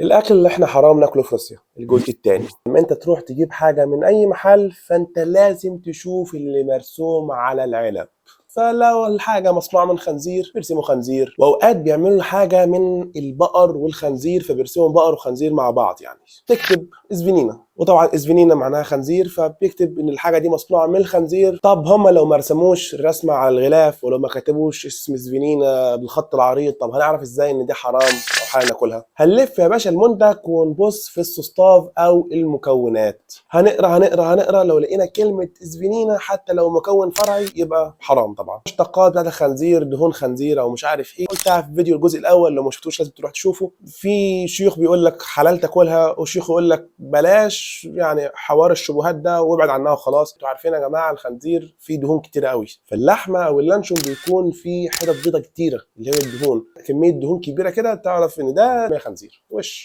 الاكل اللي احنا حرام ناكله في روسيا الجزء الثاني. لما انت تروح تجيب حاجه من اي محل فانت لازم تشوف اللي مرسوم على العلب. فلو الحاجه مصنوعه من خنزير بيرسموا خنزير، واوقات بيعملوا حاجه من البقر والخنزير فبيرسموا بقر وخنزير مع بعض. يعني تكتب اسفينينا، وطبعا اسفينينا معناها خنزير فبيكتب ان الحاجه دي مصنوعه من الخنزير. طب هم لو ما رسموش الرسمه على الغلاف ولو ما كتبوش اسم اسفينينا بالخط العريض، طب هنعرف ازاي ان دي حرام او حاجه ناكلها؟ هنلف يا باشا المنتج ونبص في السوستاف او المكونات، هنقرا لو لقينا كلمه اسفينينا حتى لو مكون فرعي يبقى حرام طبعا. مشتقات بتاعت الخنزير، دهون خنزير او مش عارف ايه، قلتها في فيديو الجزء الاول، لو ما شفتوش لازم تروح تشوفه. في شيوخ بيقول لك حلال تاكلها وشيوخ يقول لك بلاش، يعني حوار الشبهات ده وابعد عنها وخلاص. انتوا عارفين يا جماعه الخنزير فيه دهون كتيره قوي، فاللحمه او اللانشون بيكون فيه حتت بيضه كتيره اللي هي الدهون، كميه دهون كبيره كده تعرف ان ده خنزير وش.